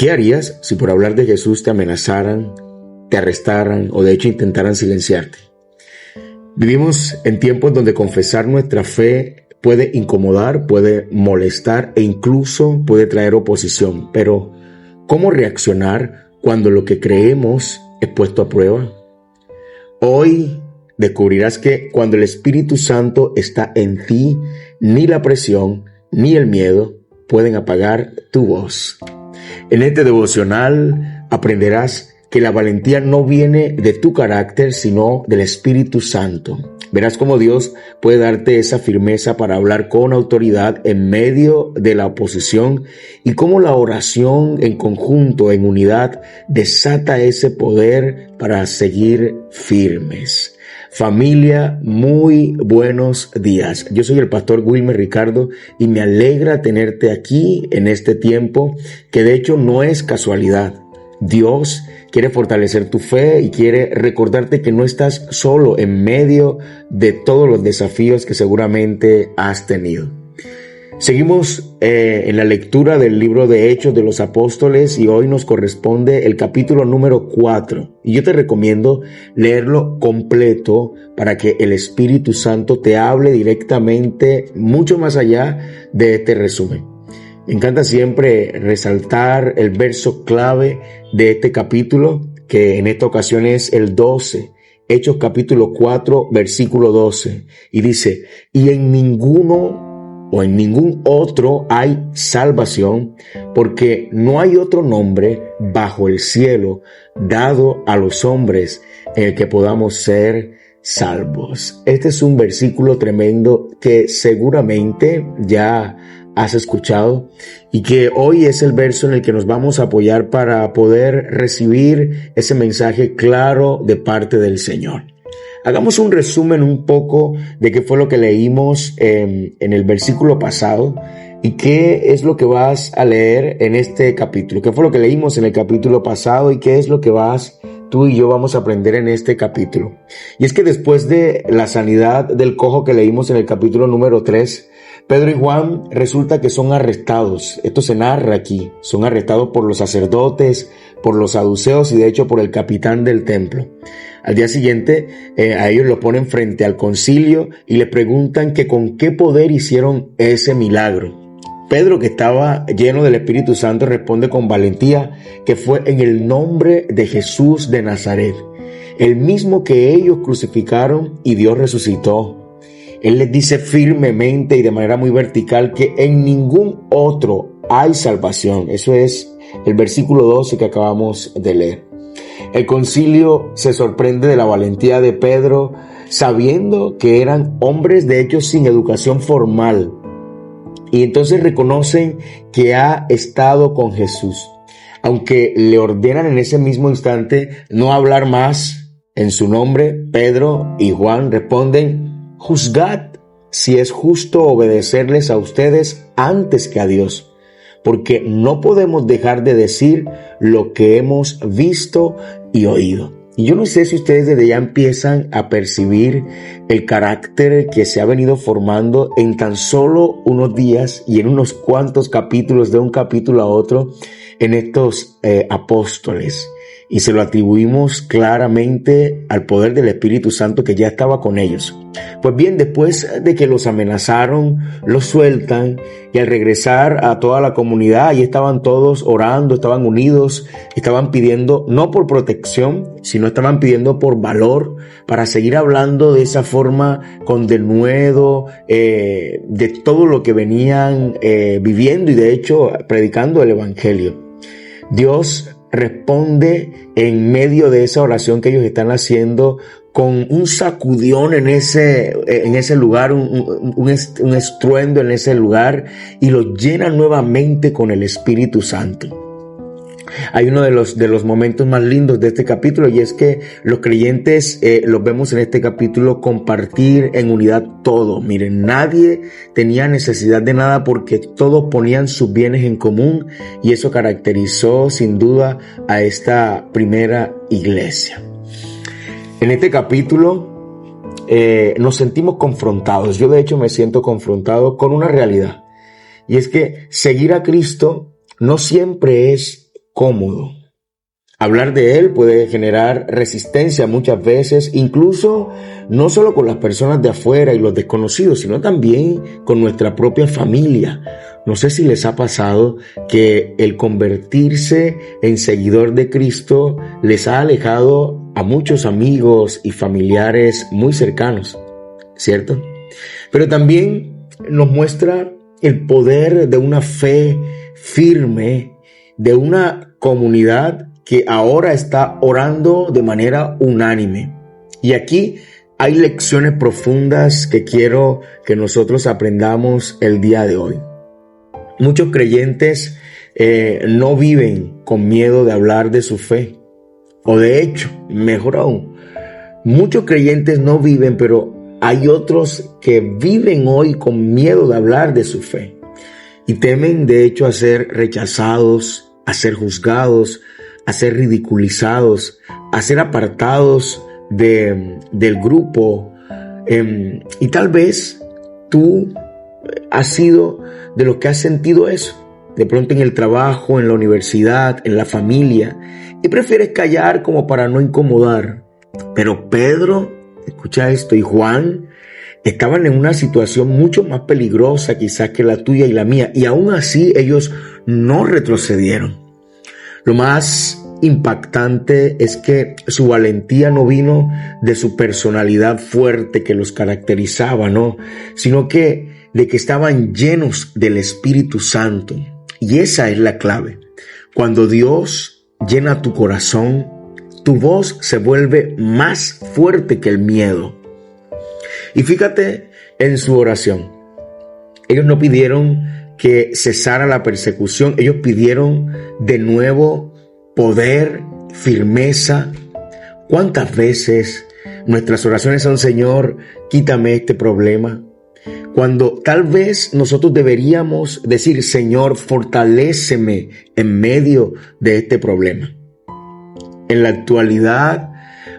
¿Qué harías si por hablar de Jesús te amenazaran, te arrestaran o de hecho intentaran silenciarte? Vivimos en tiempos donde confesar nuestra fe puede incomodar, puede molestar e incluso puede traer oposición. Pero, ¿cómo reaccionar cuando lo que creemos es puesto a prueba? Hoy descubrirás que cuando el Espíritu Santo está en ti, ni la presión ni el miedo pueden apagar tu voz. En este devocional aprenderás que la valentía no viene de tu carácter, sino del Espíritu Santo. Verás cómo Dios puede darte esa firmeza para hablar con autoridad en medio de la oposición y cómo la oración en conjunto, en unidad, desata ese poder para seguir firmes. Familia, muy buenos días. Yo soy el pastor Wilmer Ricardo y me alegra tenerte aquí en este tiempo que de hecho no es casualidad. Dios quiere fortalecer tu fe y quiere recordarte que no estás solo en medio de todos los desafíos que seguramente has tenido. Seguimos en la lectura del libro de Hechos de los Apóstoles y hoy nos corresponde el capítulo número 4. Y yo te recomiendo leerlo completo para que el Espíritu Santo te hable directamente mucho más allá de este resumen. Me encanta siempre resaltar el verso clave de este capítulo, que en esta ocasión es el 12, Hechos capítulo 4, versículo 12, y dice: y en ninguno o en ningún otro hay salvación, porque no hay otro nombre bajo el cielo dado a los hombres en el que podamos ser salvos. Este es un versículo tremendo que seguramente ya has escuchado y que hoy es el verso en el que nos vamos a apoyar para poder recibir ese mensaje claro de parte del Señor. Hagamos un resumen un poco de qué fue lo que leímos en el versículo pasado y qué es lo que vas a leer en este capítulo. ¿Qué fue lo que leímos en el capítulo pasado y qué es lo que tú y yo vamos a aprender en este capítulo? Y es que después de la sanidad del cojo que leímos en el capítulo número 3, Pedro y Juan resulta que son arrestados. Esto se narra aquí. Son arrestados por los sacerdotes, por los saduceos y de hecho por el capitán del templo. Al día siguiente a ellos lo ponen frente al concilio y le preguntan que con qué poder hicieron ese milagro. Pedro, que estaba lleno del Espíritu Santo, responde con valentía que fue en el nombre de Jesús de Nazaret, el mismo que ellos crucificaron y Dios resucitó. Él les dice firmemente y de manera muy vertical que en ningún otro hay salvación. Eso es el versículo 12 que acabamos de leer. El concilio se sorprende de la valentía de Pedro, sabiendo que eran hombres de hecho sin educación formal. Y entonces reconocen que ha estado con Jesús. Aunque le ordenan en ese mismo instante no hablar más en su nombre, Pedro y Juan responden: juzgad si es justo obedecerles a ustedes antes que a Dios, porque no podemos dejar de decir lo que hemos visto y oído. Y yo no sé si ustedes desde ya empiezan a percibir el carácter que se ha venido formando en tan solo unos días y en unos cuantos capítulos, de un capítulo a otro, en estos apóstoles. Y se lo atribuimos claramente al poder del Espíritu Santo que ya estaba con ellos. Pues bien, después de que los amenazaron, los sueltan y al regresar a toda la comunidad, ahí estaban todos orando, estaban unidos, estaban pidiendo no por protección, sino estaban pidiendo por valor para seguir hablando de esa forma con denuedo, de todo lo que venían viviendo y de hecho predicando el Evangelio. Dios responde en medio de esa oración que ellos están haciendo con un sacudión en ese lugar, un estruendo en ese lugar, y los llena nuevamente con el Espíritu Santo. Hay uno de los momentos más lindos de este capítulo, y es que los creyentes los vemos en este capítulo compartir en unidad todo. Miren, nadie tenía necesidad de nada porque todos ponían sus bienes en común, y eso caracterizó sin duda a esta primera iglesia. En este capítulo nos sentimos confrontados. Yo de hecho me siento confrontado con una realidad, y es que seguir a Cristo no siempre es cómodo. Hablar de él puede generar resistencia muchas veces, incluso no solo con las personas de afuera y los desconocidos, sino también con nuestra propia familia. No sé si les ha pasado que el convertirse en seguidor de Cristo les ha alejado a muchos amigos y familiares muy cercanos, ¿cierto? Pero también nos muestra el poder de una fe firme, de una comunidad que ahora está orando de manera unánime. Y aquí hay lecciones profundas que quiero que nosotros aprendamos el día de hoy. Muchos creyentes no viven con miedo de hablar de su fe. O de hecho, mejor aún, muchos creyentes no viven, pero hay otros que viven hoy con miedo de hablar de su fe. Y temen de hecho a ser rechazados, a ser juzgados, a ser ridiculizados, a ser apartados del grupo. Y tal vez tú has sido de los que has sentido eso. De pronto en el trabajo, en la universidad, en la familia. Y prefieres callar como para no incomodar. Pero Pedro, escucha esto, y Juan estaban en una situación mucho más peligrosa quizás que la tuya y la mía. Y aún así ellos no retrocedieron. Lo más impactante es que su valentía no vino de su personalidad fuerte que los caracterizaba, ¿no? Sino que de que estaban llenos del Espíritu Santo. Y esa es la clave. Cuando Dios llena tu corazón, tu voz se vuelve más fuerte que el miedo. Y fíjate en su oración. Ellos no pidieron que cesara la persecución. Ellos pidieron de nuevo poder, firmeza. ¿Cuántas veces nuestras oraciones son: Señor, quítame este problema? Cuando tal vez nosotros deberíamos decir: Señor, fortaléceme en medio de este problema. En la actualidad,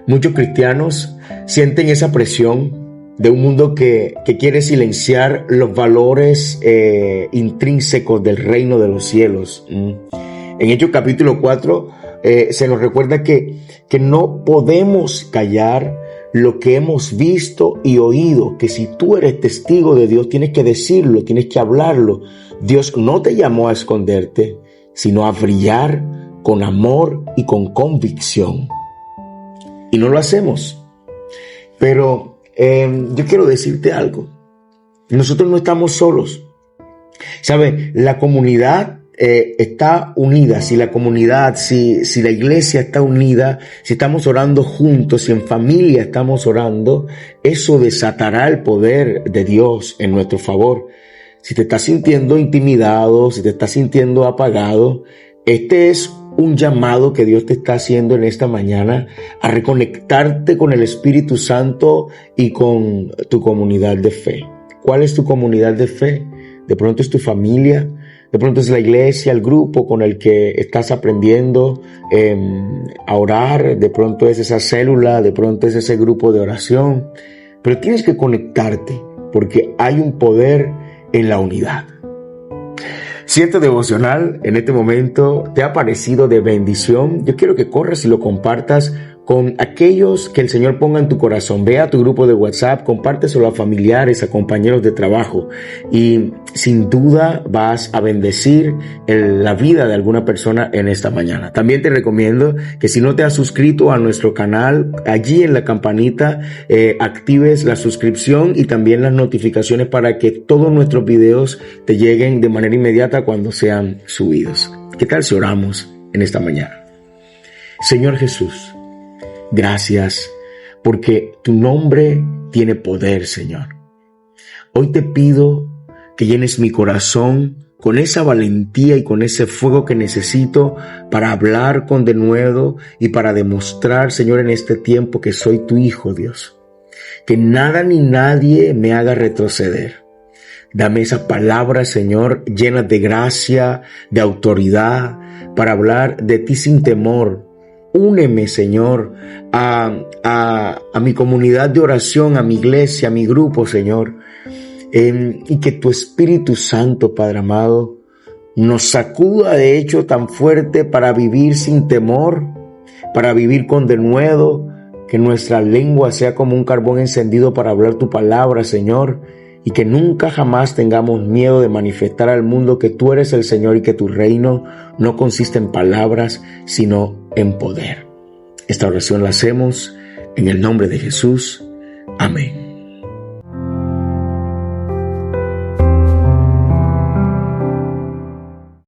muchos cristianos sienten esa presión de un mundo que quiere silenciar los valores intrínsecos del reino de los cielos. En Hechos capítulo 4 se nos recuerda que no podemos callar lo que hemos visto y oído, que si tú eres testigo de Dios, tienes que decirlo, tienes que hablarlo. Dios no te llamó a esconderte, sino a brillar con amor y con convicción. Y no lo hacemos. Pero yo quiero decirte algo. Nosotros no estamos solos. ¿Sabe? La comunidad está unida. Si la comunidad, si la iglesia está unida, si estamos orando juntos, si en familia estamos orando, eso desatará el poder de Dios en nuestro favor. Si te estás sintiendo intimidado, si te estás sintiendo apagado, este es un llamado que Dios te está haciendo en esta mañana a reconectarte con el Espíritu Santo y con tu comunidad de fe. ¿Cuál es tu comunidad de fe? De pronto es tu familia, de pronto es la iglesia, el grupo con el que estás aprendiendo a orar, de pronto es esa célula, de pronto es ese grupo de oración. Pero tienes que conectarte porque hay un poder en la unidad. Si este devocional en este momento te ha parecido de bendición, yo quiero que corras y lo compartas con aquellos que el Señor ponga en tu corazón. Ve a tu grupo de WhatsApp, compárteselo a familiares, a compañeros de trabajo y sin duda vas a bendecir la vida de alguna persona en esta mañana. También te recomiendo que si no te has suscrito a nuestro canal, allí en la campanita actives la suscripción y también las notificaciones para que todos nuestros videos te lleguen de manera inmediata cuando sean subidos. ¿Qué tal si oramos en esta mañana? Señor Jesús, gracias porque tu nombre tiene poder, Señor. Hoy te pido que llenes mi corazón con esa valentía y con ese fuego que necesito para hablar con denuedo y para demostrar, Señor, en este tiempo que soy tu hijo, Dios. Que nada ni nadie me haga retroceder. Dame esa palabra, Señor, llena de gracia, de autoridad, para hablar de ti sin temor. Úneme, Señor, a mi comunidad de oración, a mi iglesia, a mi grupo, Señor. Y que tu Espíritu Santo, Padre amado, nos sacuda de hecho tan fuerte para vivir sin temor, para vivir con denuedo, que nuestra lengua sea como un carbón encendido para hablar tu palabra, Señor, y que nunca jamás tengamos miedo de manifestar al mundo que tú eres el Señor y que tu reino no consiste en palabras, sino en poder. Esta oración la hacemos en el nombre de Jesús. Amén.